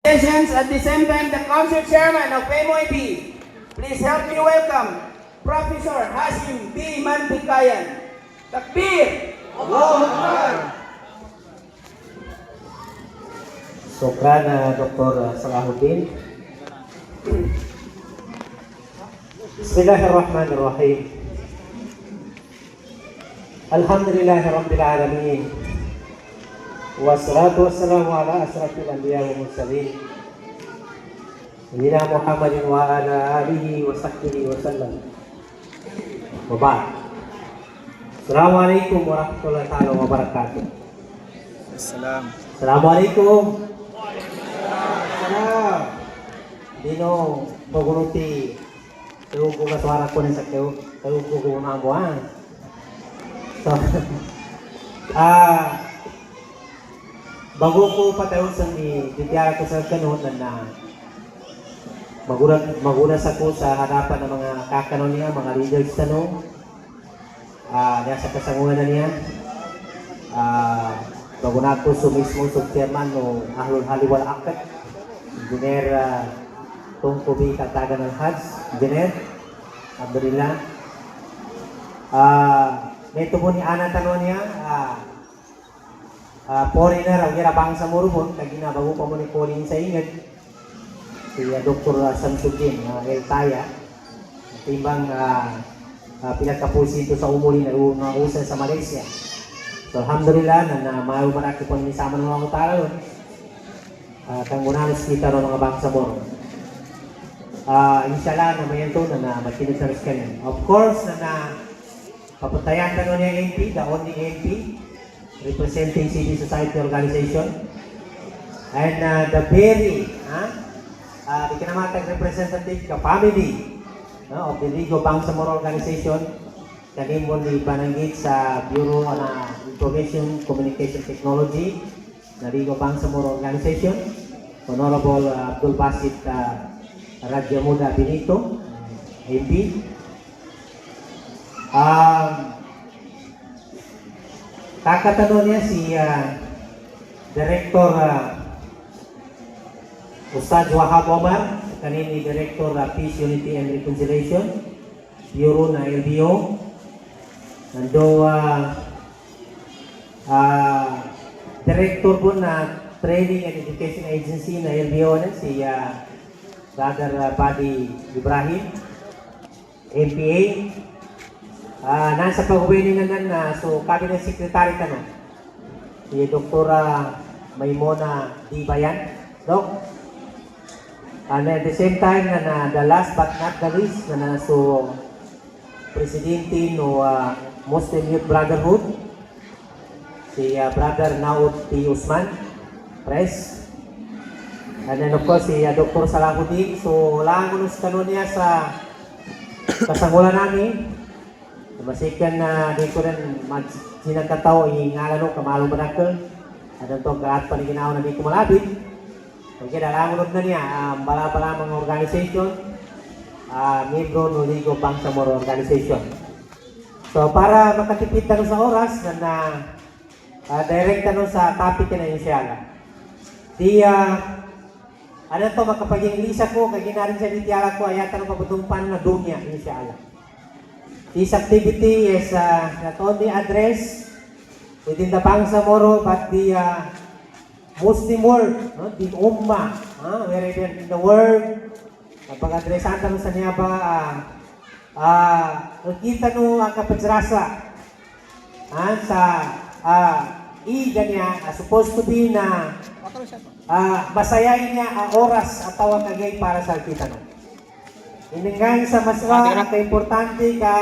At the same time, the Council Chairman of MOIP, please help me welcome Professor Hasim B. Manbikayan. Takbir! Allahu Akbar! Sokran Dr. Salahuddin. Bismillahirrahmanirrahim. Alhamdulillahi Rabbil Alamin. Wassalatu wassalamu ala asrafil anbiya wa mursalin. Sayyidina Muhammadin wa ala alihi wa sahbihi wa sallam. Wa ba'd. Assalamualaikum warahmatullahi ta'ala wabarakatuh. Assalamualaikum. Salam. Dino pagunuti tayo ko kaswara ko sa tayo ko gumabuan. So bago ko patayon sa ditiyara ko sa kanot na magunas ako sa harapan ng mga kakanon niya, mga leaders tanong nasa kasangunan na niya. Bago na ako sumismo sa chairman no Ahlul Haliwal Akad, Engineer Tungkubi Katagan ng Hajj, Engineer Abdulillah. Neto mo ni Ana tanong niya, foreigner ang girabang sa Murubon, kagina bago pa mo ni foreign sa ingat, si Dr. Samsudin Eltaya, timbang pinagkapusi ito sa umuli na usan sa Malaysia. So alhamdulillah na maayo maraki po ni sama ng mga utara yun. Kang gunanos kita ron mga bangsa mo. Inshallah na mayan to na makinig sa riskan. Of course na papatayan na niya MP, the only MP representing civil society organization, and the very the kinamatag representative ka family of the Ligo Bangsamoro organization, kanimo ni bananggit sa Bureau na Information Communication Technology na Ligo Bangsamoro organization, Honorable Abdul Basit Radyamuda Benito, MP. Kakatanong niya si Director Ustad Wahab Omar, kanini Director Peace, Unity and Reconciliation, Bureau na LBO. Nando Director po na Training and Education Agency na LBO na si Brother Buddy Ibrahim, MPA. Nasa pag-uwiningan na so Cabinet Secretary tanong si Dr. Maymona D. Bayan, Doc. And at the same time na the last but not the least na so Presidente no Muslim Youth Brotherhood, si Brother Naud P. Usman, Press. And then of course si Dr. Salahuddin. So wala ko nung kanon niya sa kasangulan namin. Masikan na di ko rin sinagkataw ingala no kamalo manakal. Adang to kaat pa ni ginawa na di ko malabit. Okay, dalangunod na niya bala-bala mga organization, membro ng Ligo Bangsamoro organization. So para makatipid na sa oras na direct na sa topic na inshallah. Ano to makapag-inglisa ko kay ginarin sa ditiyara ko ayatan ng pabudumpan na dunya inshallah. This activity is not only addressed within the Bangsamoro but the Muslim world, the Ummah, wherever in the world. Pag-adresan ka sa niya ba, nakita nyo ang kapitsrasa sa ida niya, supposed to be na masayain niya ang oras at tawag kagay para sa kita nyo. Iningan sa maswa at importante ka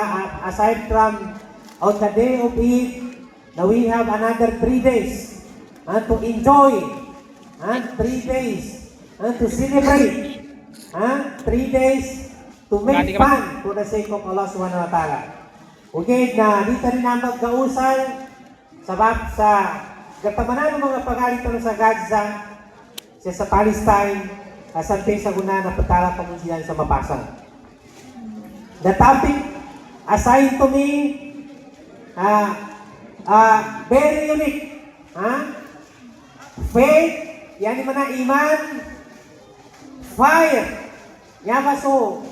aside from on the day of Eid na we have another 3 days to enjoy, 3 days to celebrate, 3 days to make fun for the sake of Allah subhanahu wa ta'ala. Okay, na dito rin na magkausal sa gatamanan ng mga pag-alito sa Gaza, sa Palestine, something sa guna na patala pa mo sila sa mapasang. The topic assigned to me very unique. Faith, yan naman na iman, fire. Yama so,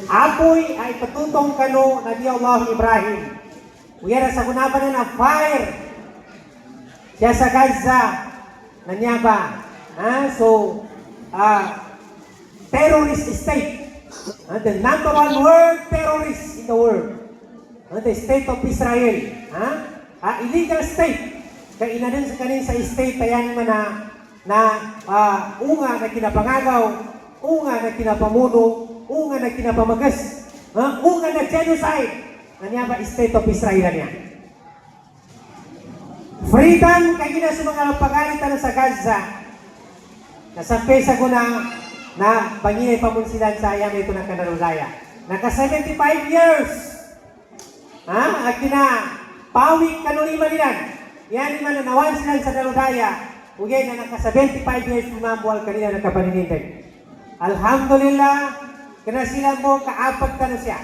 apoy ay patutong kano Nabi Allah Ibrahim. Uyara sa kunaban na fire. Siya sa Gaza, nanyaba. So, terrorist state. The number one world terrorist in the world. The state of Israel. Illegal state. Kaya inanin sa kanin sa state, tayan man unga na kinapangagaw, unga na kinapamuno, unga na kinapamagas, unga na genocide. Nanya ba state of Israel niya? Freedom kay gina sa mga pagalitan sa Gaza. Nasampay sa ko na panginay pamunsilan sa ayam ito ng Kanaruzaya. Naka 75 years. Akina pawik kanulima nilan. Yan man nanawan sila sa Narudaya. Ugay na naka 75 years pumamual kanina nakapaninintay. Alhamdulillah, kana sila mo kaapat ka na siya.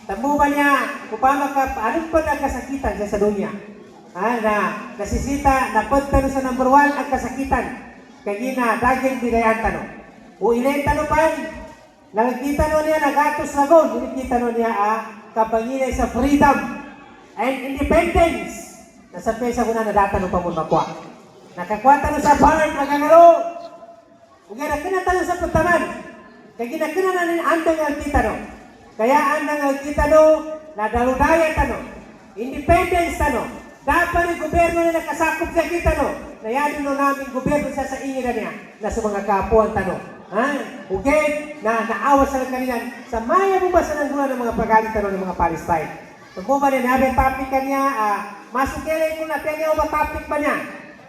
Tamo ba niya, upama ka, anong pa nagkasakitan siya sa dunya? Nasisita, napunta sa number 1 ang kasakitan. Kagina, daging bidayan tanong. O ilayin tanong pa, nakikita no niya, nagatos lagon, nakikita no niya, kapanginay sa freedom and independence. Nasa pesa ko na nadatano pa mo makwa. Nakakwata no sa bar, magangaro. Kung kinatano sa pagtaman, kaya ginakina na rin andang alkita no. Kaya andang alkita no, nadaludaya tano, independence tano. Dapat ang gobyerno na nakasakop sa kita no. Nayanin no namin gobyerno sa ingin na niya na sa mga kapuan tano. Okay, naawas sa kanilang sa maya mo ba sa nanggulan ng mga pagalit tano ng mga Palestine. Kung ba rin namin topic ka niya, masukilay ko na niya o topic ba niya?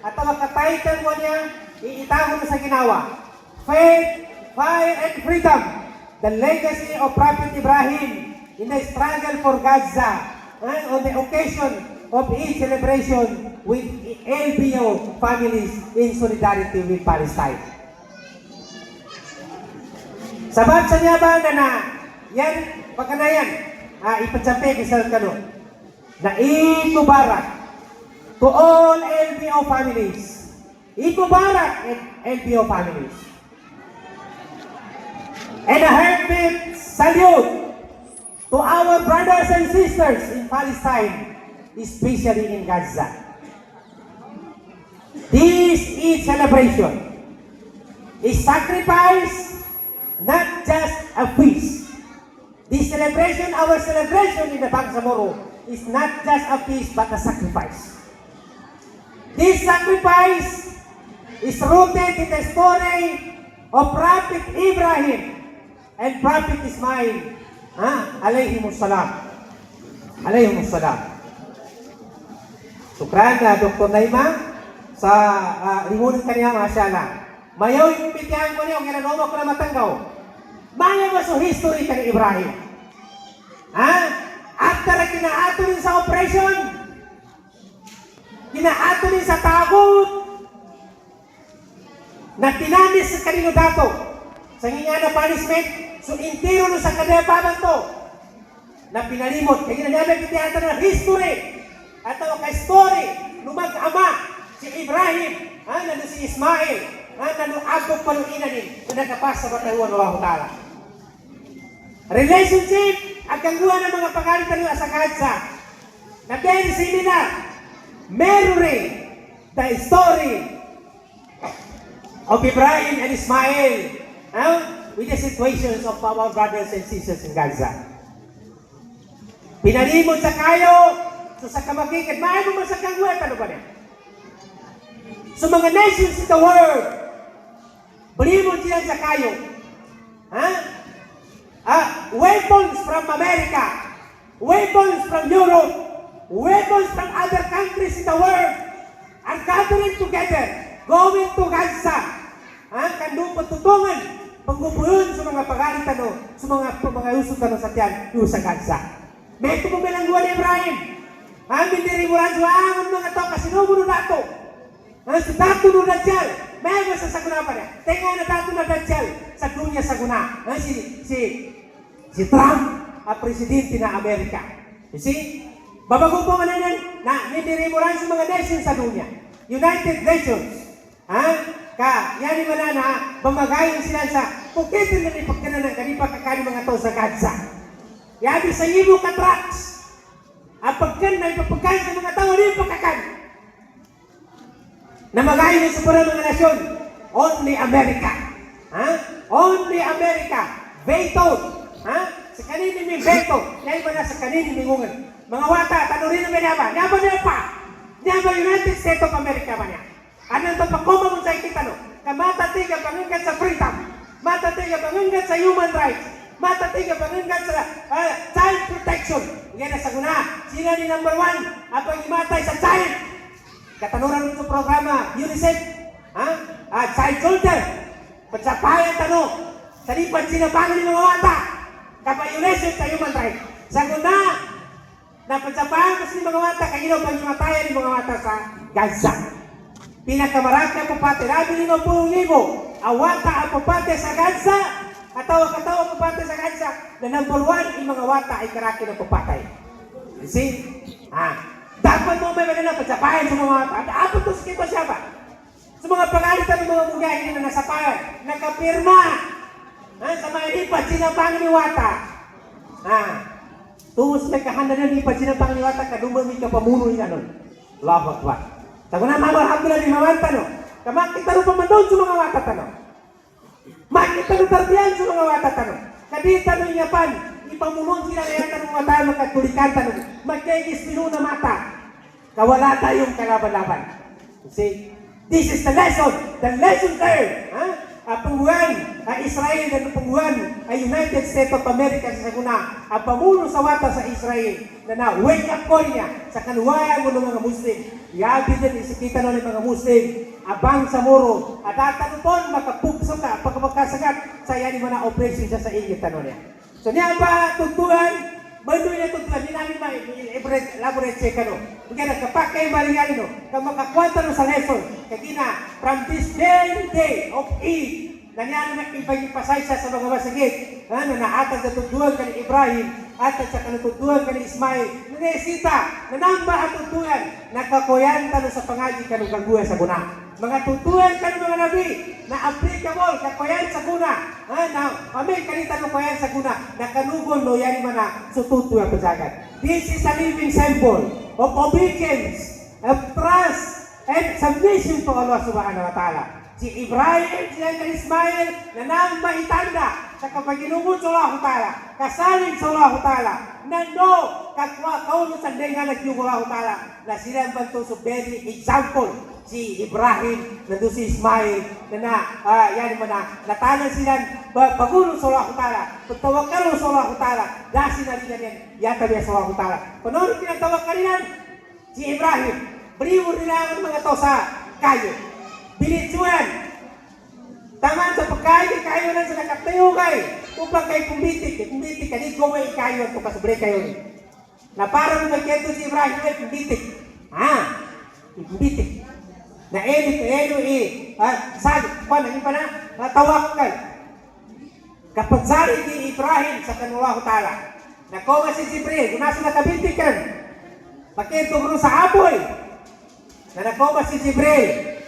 At ang makatitle mo niya, iitago na sa ginawa. Faith, fire, and freedom. The legacy of Prophet Ibrahim in the struggle for Gaza. On the occasion of each celebration with LBO families in solidarity with Palestine. Sabab sa niya ba na yan, pagkanayan, ipagsampay kisal kano, na ikubarak to all LBO families. Ikubarak and LBO families. And a heartfelt salute to our brothers and sisters in Palestine, especially in Gaza. This Eid celebration is sacrifice, not just a feast. This celebration, our celebration in the Bangsamoro, is not just a feast but a sacrifice. This sacrifice is rooted in the story of Prophet Ibrahim and Prophet Ismail, alayhimussalam. Alayhimussalam. Sukran na Dr. Naima sa limunin kaniya masyala. Mayaw yung pitihan ko niya, ginanoma ko na matanggaw. Maya mo sa history ka ni Ibrahim. After na kinaato rin sa operation, kinaato rin sa tagot, na tinanis sa kanino dato, sa nga na punishment, so intiro no sa kadayapaban to, na pinalimot, kaya ginanamit pitihan na history, at ang ka-story, lumag-ama, si Ibrahim, na si Ismail, nanuagog paluinanin, na nakapas sa Batayuan Allah Ta'ala. Relationship, ang kangguan ng mga pagalitan nila sa Gaza, na very similar, mirroring the story of Ibrahim and Ismail, with the situations of our brothers and sisters in Gaza. Pinalimot sa kayo, so sa kamagikan, maayon mo sa kangguan, ano ba niya? So mga nations in the world, balimot sila sa kayo. Weapons from America, weapons from Europe, weapons from other countries in the world are gathering together, going to Gaza. Kandung patutungan, pagbubuyon sa mga pagalitan o sa mga usog sa tiyan, yung sa Gaza. May ito mong bilangguan ni Ibrahim. Mindirimuran sa angon mga ito, kasinubuno na ito. Sa dato no Dajjal, may mga sasaguna pa niya. Tenga na dato na Dajjal sa dunya saguna. Si Trump, ang presidente na Amerika. You see? Babago po man yan na nindirimuran sa mga nations sa dunya. United Nations. Ha? Yan yung manana, bamagayin sila sa pukitin na ipagkanan ng kanipa kakani mga tao sa Gaza. Yabi sa ibo ka trucks. Ang pagkan na ipapagkain sa mga tao, rin pagkakan. Namagayin ng sa mga nasyon, only America. Ha? Only America. Veto. Ha? Sa kanini may veto. Yan ba na sa kanini may ngungan. Mga wata, tanurin na may naba. Naba na pa. Naba United States of America ba niya? Anong ito pagkuma mong sa ikitano? Kamatatiga pangingat sa freedom. Matatiga pangingat sa human rights. Matatiga pangingat sa child protection. Yan na sa guna. Sila ni number 1. Apang imatay sa child. Katanuran mo sa programa, UNICEF. Child soldier. Pagsapayan tano. Sa lipat sinabangan ni mga wata. Kapag UNICEF sa human rights. Sa guna, na pagsapayan kasi ni mga wata, kayo pang imatayan ni mga wata sa Gaza. Pinakamaraka po pati, rabi ni 50,000. Awata ang pupate sa Gaza. Katawa-katawa pupate sa Gaza. Na number 1, yung mga wata ay karaki na pupatay. You see? Dapat mo may manila pagsapayan sa mga wata. Dapat to sa siya ba? Sa mga pagalitan ng mga mugahin na nasapayan. Nakapirma. Sa mga lipat, sinabangan ni wata. Tumus may kahanda na lipat, sinabangan ni wata. Kadumami ka pamuno yung anon. Allahu Akbar. Sabi na, Mama, alhamdulillah, di mawanta, no? Kamakita rin pamandoon sa mga wata, no? Makita rin tarbiyan sa mga wata, no? Kadita rin yapan, ipamunon sila na yata ng mga tayo magkatulikan, no? Magkaigis pinuna mata. Kawala tayong kalaban-laban. See? This is the lesson. The lesson there. Panguhan Israel dan panguhan United States of America sa saguna. Ang pamuno sa wata sa Israel na wake up call niya sa kanuwayan mo ng mga Muslim. Iabi din isikita ng mga Muslim. Abang sa muro. At tatanupon makapugso ka pagkakasagat sa yan yung mga operation siya sa inyo tanong niya. So niya ba tuntuhan? Bandoy na tuntuhan. Di namin elaborate siya ka no. Kaya kapakay maringan no. Kaya makakwanta no sa lesson. Kaya from this very day of Eid. Nangyari na ipagipasay siya sa mga masagit. Na naatag na tuntuhan ka ni Ibrahim. At sa kanatutuhan ka ni Ismail. Nanesita. Nanamba at tuntuhan. Nakakuyan ka no sa pangagi ka no gangguhan sa guna. Mga tuntuhan ka ng mga nabi na applicable kakuyan sa guna. Na kami kanita no kuyan sa guna. Nakanugon no yan man na sututuhan pasagat. This is a living sample of obedience, of trust, and submission to Allah subhanahu wa ta'ala. Si Ibrahim, si Ismail, na nang maitanda sa kapaginungod sa Allah ta'ala, kasaling sa Allah ta'ala, na no, kauno sa denga nagyung Allah ta'ala, na sila ang banto sa very example. Si Ibrahim, na doon si Ismail, yan mo na, natanan sila, pagulong sa Allah ta'ala, pagtawakalo sa Allah ta'ala, dahil na rin yan, yata niya sa Allah ta'ala. Panoorin pinagtawakalinan, si Ibrahim, beriwo nila ang mga tao sa kayo. Binitsuan. Taman sa pagkain, kayo na sa nakatayo kayo. Upang kayo pumbitik ka, di ko may kayo at kasabre kayo. Na parang magkento si Ibrahim ay pumbitik. Pumbitik. Na sabi, naging pa na, natawak kayo. Kapag sari ni Ibrahim sa kanulahot ta'ala, nakoma si Jibril, kung nasa nakabintik ka, magkento ko sa apoy, na nakoma si Jibril,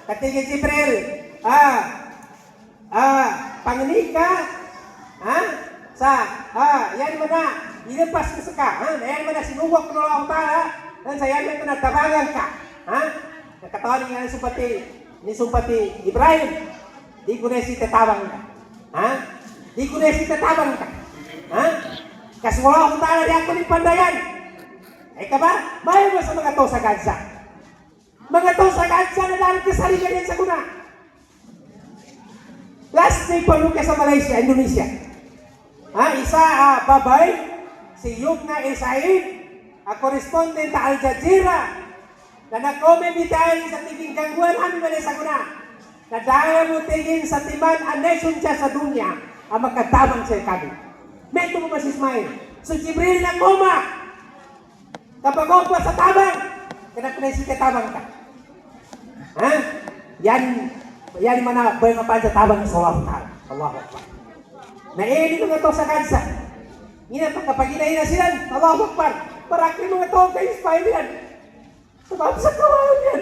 katigil Jibril, panganika, yan mo na, ilipas ko sa ka, yan mo na, sinuwak ko na ako tala, sa yan mo na, tabangan ka, nakatawa nga ni sumpati Ibrahim, di ko na si tatabang ka, di ko na si tatabang ka, kasi wala akong tala, di ako ni pandayan, ay ka ba, mayo mo sa mga to sa Gaza, mga to sa Gaza na dalit ka sarili yan sa guna. Last day pa ka sa Malaysia, Indonesia. Isa babay, si Yugna Isaid, a correspondent sa Al Jazeera, na nag-comment dahil sa tiging gangguan kami mali sa guna. Na dahil mo tiging sa timan a nation siya sa dunya, ang magkatabang siya kami. Meto mo ba si Ismail? So Jibril na koma. Kapag ako sa tabang, kanakunaisip ka tabang ka. Yan man na ba yung sa tabang sa Allah. Allahu Akbar. Naili ko nga ito sa kansa. Ina kapag inahin na sila, Allahu Akbar. Parakli mga ito kayo Ismail yan. Sabab sa kawalan yan.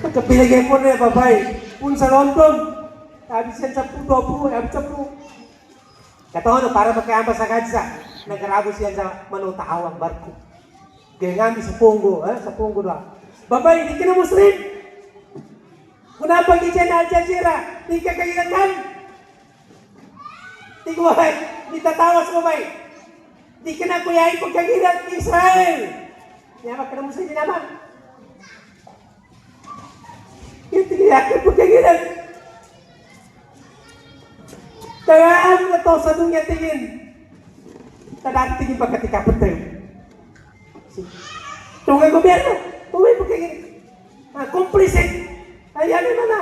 Pagkapilagay po na babay, pun sa London, sabi siya sa puto, sabi sa puto. Kataon, para magkayamba sa Gadsa, nagarabo siya sa manutahawang barko. Kaya nga, sa Pungo na. Babay, hindi ka na Muslim. Kung napag dyan na Al Jazeera, hindi ka kagilangan. Hindi ko babay, hindi tatawas babay. Hindi ka na kuyain pagkagilan ng Israel. Kaya ka na Muslim naman. Hindi ka pagkagilan. Kaya ano na to sa dunya tingin? Tadaan tingin pagkatikapot tayo. Tungay gobyerno, tungay pagkagilan. Complicit. Ayan naman na.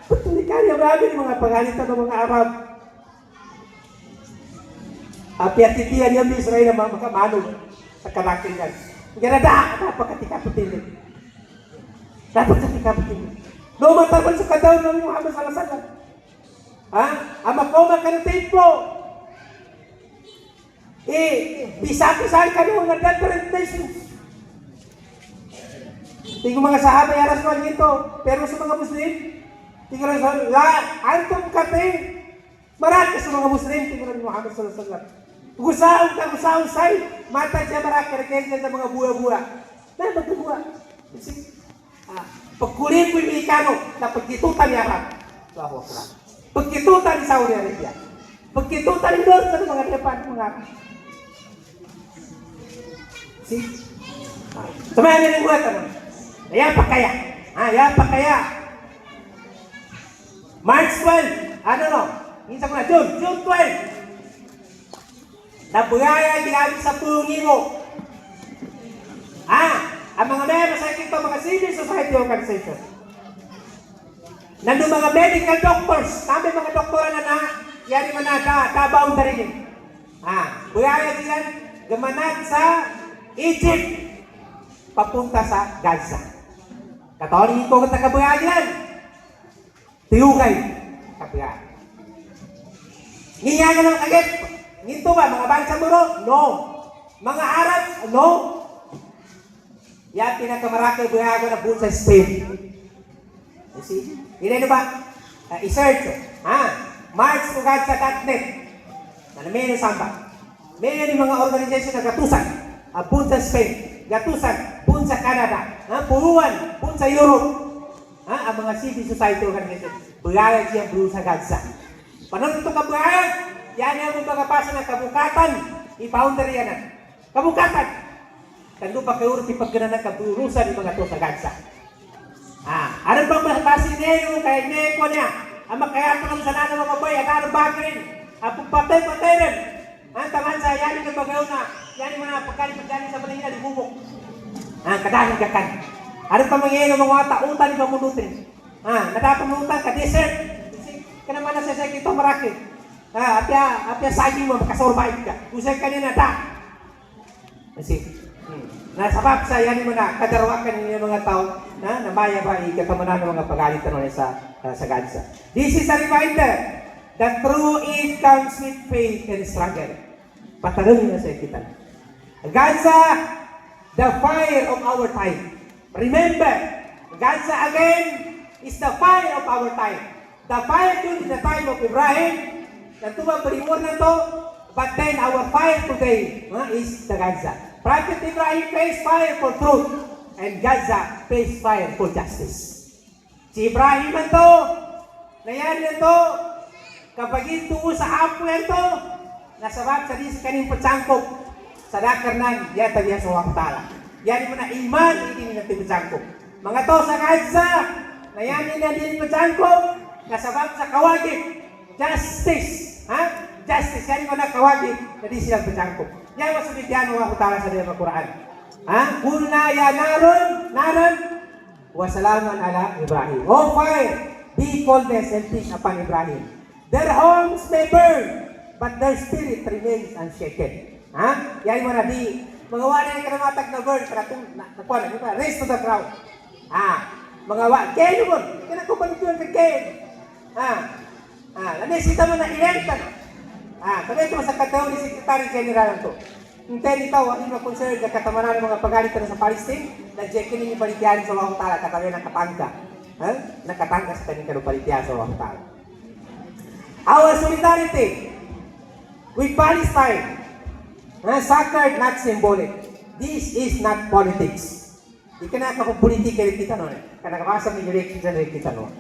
Patuloy ka niya marami ng mga pagalitan ng mga Arab. Api-atitian niya ng Israel ang mga makamanong sa kalakingan. Ganada, napakatikaputin. Napakatikaputin. No matapon sa kadaw ng Muhammad sallallahu alaihi wasallam. Amakoma ka ng templo. Bisa-bisahan ka ng mga different nations. Tingnan mga sahabay aras mo ito. Pero sa mga Muslim, tingnan sa antum kate. Marami sa mga Muslim, tingnan mo Muhammad sallallahu alaihi wasallam. Gusaw say, mata siya marami kaya sa mga buwa-buwa. Na magbuwa. Pagkulit ko yung Amerikano na pagkitutan niya Arab. Pagkitutan ni Saudi Arabia. Pagkitutan ni doon sa mga depan mga see? Samahan niya ng buhat ano? Ayan pa kaya. Ayan pa kaya. March 12. Ano no? Minsan ko na, June 12. Nabuyaya ginamit sa pulungibo. Ang mga members sa ito, mga civil society organization. Nandun mga medical doctors. Sabi mga doktora na yan yung tabaong na rin. Buyaya diyan, gamanat sa Egypt. Papunta sa Gaza. Kataon ko kata kabuyaya diyan. Tiyugay. Kabuyaya. Ngiyagan ng agad. Nginto ba, mga bansa muro? No. Mga Arab? No. Yan pinakamaraki buhago na buon sa Spain. You see? Hindi na ba? I-search. March.net. May samba. May yung mga organisasyon na gatusan. Buon sa Spain. Gatusan. Buon sa Canada. Puruan. Buon sa Europe. Ang mga civil society organization. Buhago siya buon sa Gaza. Paano ito kabuhago? Yan yung magpapasa ng kabukatan. I-boundary yan. Kabukatan. Tando pa kayo rin pagkana ng kaburusan ng mga to sa Gaza. Ano bang mapapasa niya yung kaya niya ko niya? Ang makaya ko ng sana ng mga boy, at anong bagay rin? Patay rin. Ang taman sa yan yung bagaw na, yan yung mga pagkalit dyan sa Manila, di bubok. Kadaling kakan. Ano pa mangyayari ng mga tautan ni pamunutin? Natapamunutan ka, desert. Ka naman na sa ito maraki. Apya saging mo, makasurvive ka. Usay ka niya na ta. Kasi, nasabab sa yan mo na kadarwakan ng mga tao na namaya ba ikatamanan ng mga pagalitan mo sa Gaza. This is a reminder that true aid comes with faith and struggle. Patanong na sa kita. Gaza, the fire of our time. Remember, Gaza again is the fire of our time. The fire during the time of Ibrahim, nagtubang parimor na to, but then our fire today is the Gaza. Prophet Ibrahim faced fire for truth, and Gaza faced fire for justice. Si Ibrahim man to, nayan na to, kapag ito sa apo yan to, nasabab sa di sa kaning patsangkop, sa dakar ng yata niya sa wakatala. Yan mo na iman, hindi na patsangkop. Mga to sa Gaza, nayan na din patsangkop, nasabab sa kawagit, justice. Justice, yan mo na kawagit, na di silang patsangkop. Yan mo sa Bidyano wa utara sa Diyang Quran. Kulna ya naran, wasalaman ala Ibrahim. O fire, be coldness and peace upon Ibrahim. Their homes may burn, but their spirit remains unshaken. Yan mo na di, mga wala na kanamatag na burn, race to the ground. Mga kaya naman, kaya ko balituan ka kaya. Nanisita mo na ilenta. Sabi ito sa katawin ni Secretary General ito. Hindi ikaw, ang mga concern na katamaran ng mga pagalitan sa Palestine, nag-jekin ninyo palitiyan sa Allah Ta'ala, katawin ng katangga. Nakatangga sa kanyang kanupalitiyan sa Allah Ta'ala. Our solidarity with Palestine, sacred, not symbolic. This is not politics. Di ka na kung politika rin kita nun. Kanakabasa ng election rin kita nun.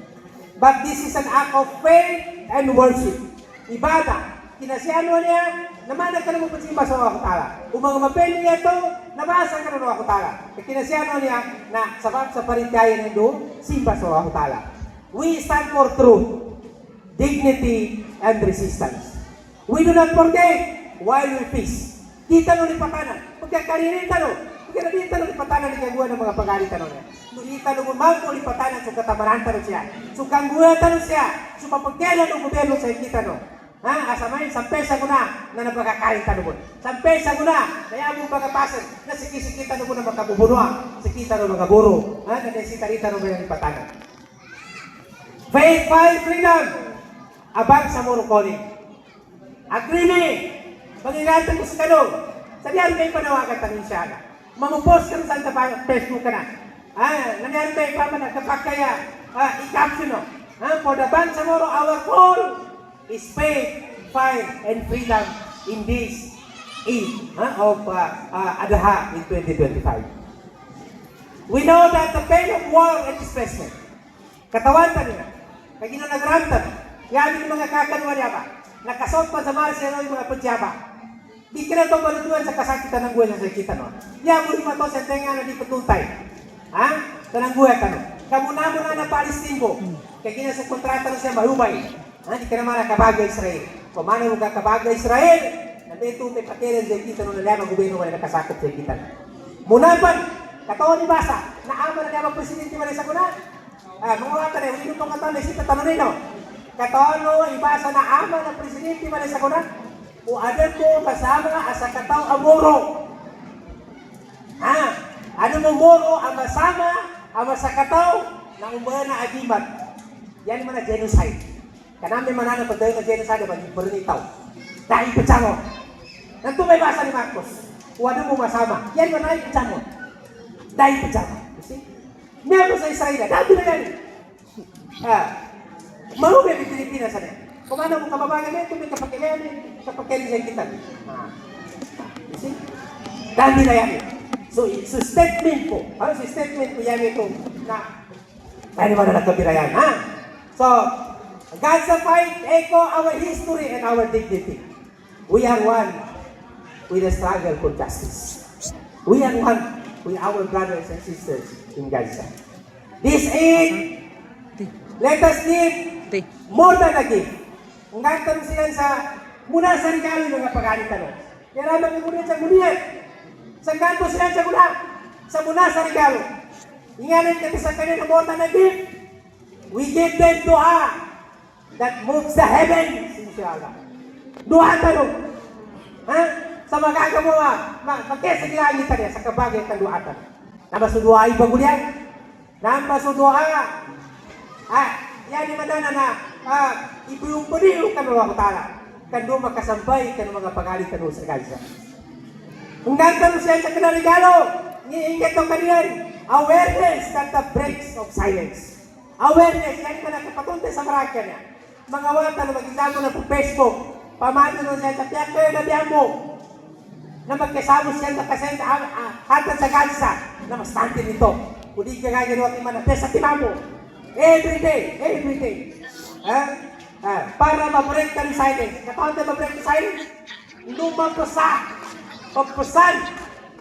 But this is an act of faith and worship. Ibada. Kinasiano niya, naman ka naman pansimba sa Allah Ta'ala. Kung mga mapeli niya ito, nabasa ka ng Allah Ta'ala. Kinasiano niya na sa parintayan ng doon, simba sa Allah Ta'ala. We stand for truth, dignity, and resistance. We do not forget while we peace. Kita nung ipatanan. Pagkakarinita nung. Pagkakarinita nung ipatanan ni kagawa ng mga pagalitan nung. Nulita nung mampo ipatanan sa katamaranta nung siya. So kangguatan nung siya. So papagkailan ng gobyerno sa kita nung. Asamayin, sampesa ko na napagkakarinta nung. Sampesa ko na mo pagkapasan na sikita nung na makabubunwa. Sikita nung mga buro. Nanesita nung mga ipatanan. Faith, fight, freedom. Abang sa muro calling. Agreement. Pag-ingatan ko sa kanong. Sabihan kayo panawagan tanong siya na. Mamupos ka sa Facebook ka na. Nangyari tayo pa man kapag kaya i-caption no. For the band sa moro, our call is faith, fight, and freedom in this Eid of Adha in 2025. We know that the pain of war and displacement, katawan pa nila, kaya ginanagrantan, yamin yung mga kakanwa niya ba, nakasot pa sa Marcelo yung mga padyaba, di ka na ito palutuan sa kasakitan ng buhay sa kita no. Yan mo rin ito sa tenga na di patutay. Sa nang buhay ka no. Kamuna mo na Palestine ko. Kaya gina sa kontrata na siya mahubay. Di ka naman nakabaga Israel. Kung mana mo kakabaga Israel, nandito may patirin sa kita no na lamang gobyerno na nakasakot sa kita. Muna pa, katawan ni Basa, naama na lamang presidente mo sa kuna. Mga wata na, hindi itong katawan na isip na tanong no. Katawan mo, ibasa na ama ng presidente mo sa kuna. O adan mo kasama asa kataw amoro. Ano mo moro ang masama ang masakataw na umana na agimat. Yan man na genocide. Kanami manana pagdayo na genocide ba bernitaw. Dahil petsamo. Nanto may basa ni Marcos. O ano mo masama. Yan man na petsamo. Dahil petsamo. Meron sa Israel. Dati na yan. Marumi ang Pilipinas sa niya. Kung ano mo kababagan na ito, may kapakailan kita. See? Dahil na yan. So statement ko. Statement ko yan ito na tayo naman na nagkabira yan. So, God's fight echo our history and our dignity. We are one with the struggle for justice. We are one with our brothers and sisters in Gaza. This Eid, let us give more than a gift. Ang gantan sila muna sa regalo ng pagalitan. Kaya naman ngunit sa ngunit. Sa ganto sila sa muna sa regalo. Ingalan kami sa kanya ng more than a gift. We give them dua that moves the heavens, inshallah. Dua tanong. Sa magagawa, magkesa gilangitan niya sa kabagay ng duatan. Namasuduha ay bagulyan. Namasuduha. Yan yung madana na ibuyong-buniyo ka ng mga kutala. Kando makasambay ka ng mga pagalit ka sa Gaza. Kung nagtanong siya sa kanang regalo, niingat ang kanilan, awareness that the breaks of silence. Awareness, yan ka nakapatunta sa maraka niya. Mga wata na mag-example na po Facebook, pamano nun siya sa piyak kayo na biyan mo, na magkasamos siya nakasend hatan sa Gaza, na mas tante nito. Kung di ka gagawa kay manapes sa timamo. Every day. Para ma-break ka ng silence. Katawag na ma-break ng silence, lumagpasa. Pagpasan,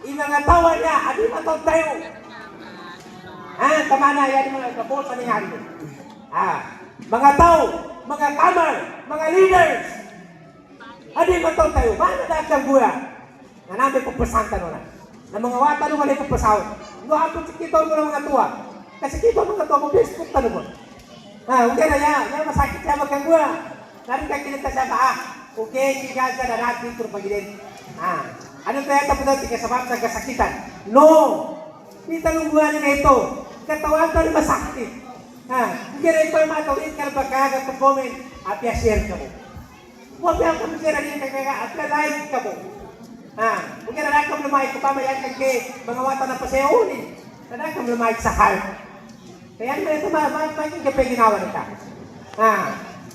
inangatawa niya, adi matawag tayo. Tama na, yan yung mga kapos na nangyari. Mga tao, mga kamar, mga leaders, adi matawag tayo. Paano na ang buya? Na namin pagpasan tanong na. Na mga wata nung wala pagpasaw. Hapon si kita mo ng mga tuwa. Kasi kita mo mga tuwa mo, Facebook tanong mo. Okay na yan masakit siya magkangguya. Narin ka kinita siya ba? Okay, kigaga na natin ito pagilin. Ano kaya tapos natin kasabab sa kasakitan? No! Di tanong buwan na ito. katawan ka rin masakit. Ha? Hindi rin pa matawid ka na pagkagat ng comment at share ka mo. Huwag yan kami share rin at like ka mo. Ha? Huwag yan na kami lumahit ko pa mayan kagke mga wata na pasayaw na kami lumahit sa heart. Kaya yan ito maging kapay ginawa nita. Ha?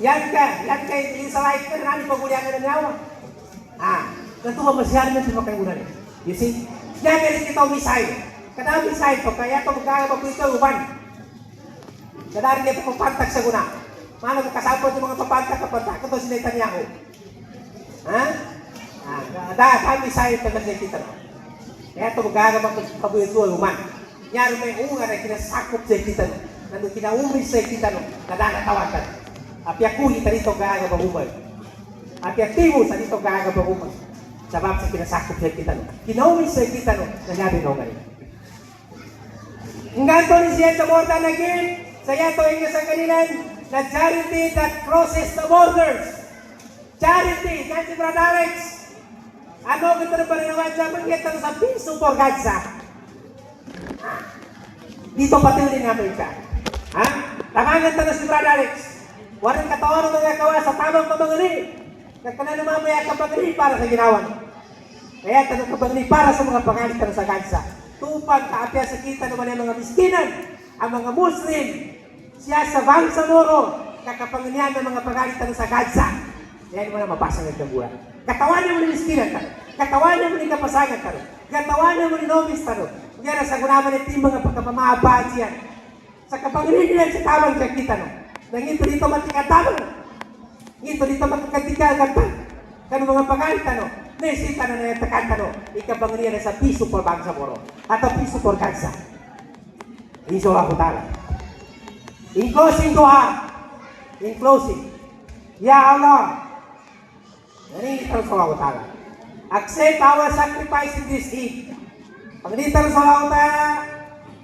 Yan ka, yung sa like ka na namin pagulihan ka ng yawa. Ha? Natuwa masyari na sila kayo ulan. You see? Yan rin ito misay. Kada misay ko, kaya ito magkakapag ito uban. Kadari niya ito pagpantag sa guna. Mano kasapot yung mga papantag kapantag ito si Netanyahu. Ha? Dahil misay ito na kita. Kaya ito magkakapag ito uban. Yan may unga na kinasakop sa kita. Nandun kinaumis sa kita. Nadakatawagan. Apya kuhi ta dito gagapag-uban. Apya tibo sa dito gagapag-uban. Sabab sa kinasakop sa kita. Kinaumis sa kita. Nangyari na ngayon. Hanggang to ni siya sa borda na game. Saya to inyo sa kanilan na charity that crosses the borders. Charity, yan si Brad Alex. Ano kita na pananawan siya? Mangyata sa piso for Gaza. Dito pati din namin siya. Ha? Tamangan ta na si Brad Alex. Walang katawan ng mga kawa sa tamang pamangani. Nagkana na mamaya kapagani para sa ginawan. Kaya tanong kapagani para sa mga pangalitan sa Gaza. Tupag kaapya sa kita naman ang mga miskinan. Ang mga Muslim, siya sa Bangsamoro, nakapanganihan ng mga pagalitan sa Gaza. Yan mo na mabasa ng buwan. Katawan niya mo ni miskinan ka. Katawan niya mo ni kapasagan ka. Katawan niya mo ni nomis ka. Yan ang sagunaman ng mga pagkapamahaba siya. Sa kapanganihan sa tamang kakita no. Nangito dito matikatabang. Ngito dito matikatikal ka. Kano mga pagalitan no. Nesita na nayatakan ka no. Ikapanganihan sa piso por Bangsamoro. At ang piso por Gaza. Iso ako tala. In closing doha. In closing. Ya Allah. Narinig ka sa ako tala. Accept our sacrifice in this Eid. Pagdita sa ako tala.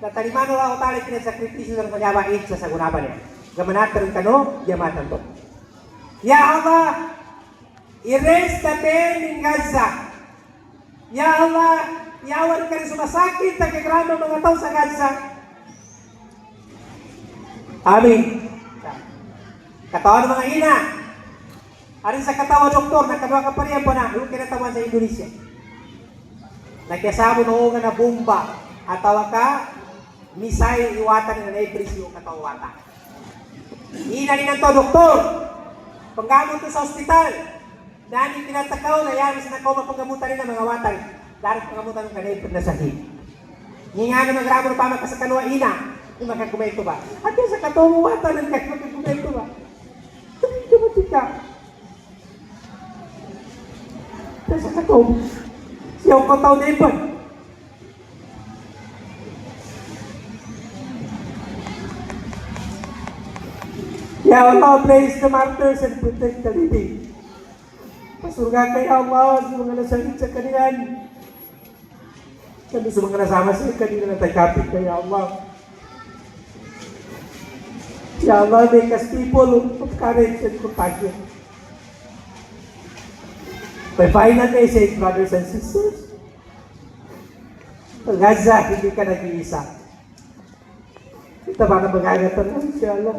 Tatalimano ako tala kinasakripisyo ng panyaba Eid sa sagunaban niya. Gamanatan ka no, yamatan to. Ya Allah. Erase the pain in Gaza. Ya Allah. Yawan ka rin sumasakit na kagrama mga tao sa Gaza. Amin. Katawan ng mga ina. Arin sa katawa doktor, nakadwa ka pa rin po na, yung kinatawan sa Indonesia. Nagkasamo noong na bomba, at tawa ka, misay iwatan na naibris yung katawatan. Ina rin to doktor. Panggamot to sa ospital. Dahil pinatakaw na yan, sa nakoma panggamutan rin ng mga watan. Dahil panggamutan ng kanaibig na sahib. Nga nga na magramo na pamak sa kanwa ina. Yung makakumento ba? At yan sa katumuwatan ng makakumento ba? Sabi ka matika. Yan sa katum. Siyaw ko tao na ipan. Ya Allah, praise the martyrs and protect the living. Pasurga kay Allah sa mga nasakit sa kanilan. Kami sa mga nasama sa kanila na tagapit kay Allah. Ya Allah, make us people of courage and compassion. My final message, brothers and sisters. Gaza, hindi ka nag-iisa. Kita ba na mag-agatan mo, inshallah.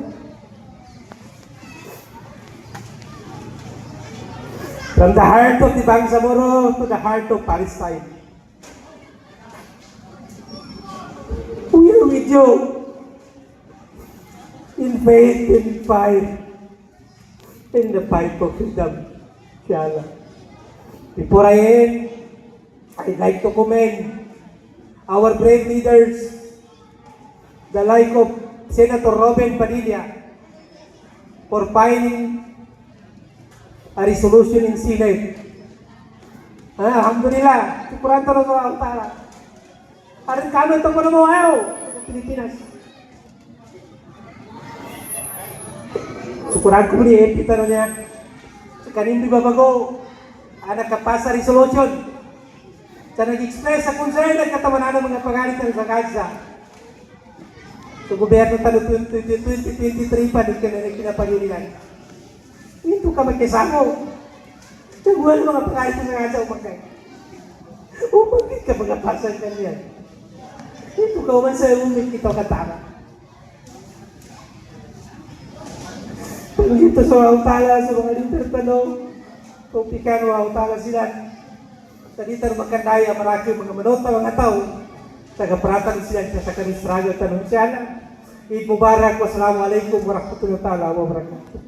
From the heart of the Bangsamoro to the heart of Palestine. We are with you. In faith, in fight, in the fight for freedom. Inshallah. Before I end, I'd like to commend our brave leaders, the like of Senator Robin Padilla, for filing a resolution in Senate. Alhamdulillah, syukuran terus Allah Ta'ala. Hari kami itu pun mau ayaw sa Pilipinas. Syukuran ko ni kita niya. Sa kanin di babago, nakapasa resolution. Sa nag-express sa concern ng katawanan ng mga pagalitan sa Gaza. Sa gobyerno talo 2023 pa din ka na kinapagilinan. Ito ka magkasamo. Naguhan mga pagalitan sa Gaza umagay. Umagay ka mga pasan ka niyan. Ito ka man sa umit ito katama. Pag ito sa mga utala sa mga liter tanong, kung pikan mga utala sila, sa liter magkandaya, maraki mga manota mga tao, tagaparatan sila sa kanistrago tanong siya na. Eid Mubarak, wassalamualaikum warahmatullahi wabarakatuh.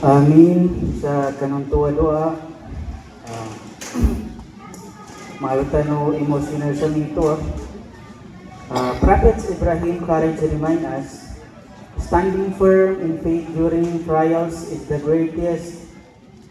Amin sa kanong tuwa-dua. Malutan no emotional sa nito. Prophet Ibrahim Courage remind us, standing firm in faith during trials is the greatest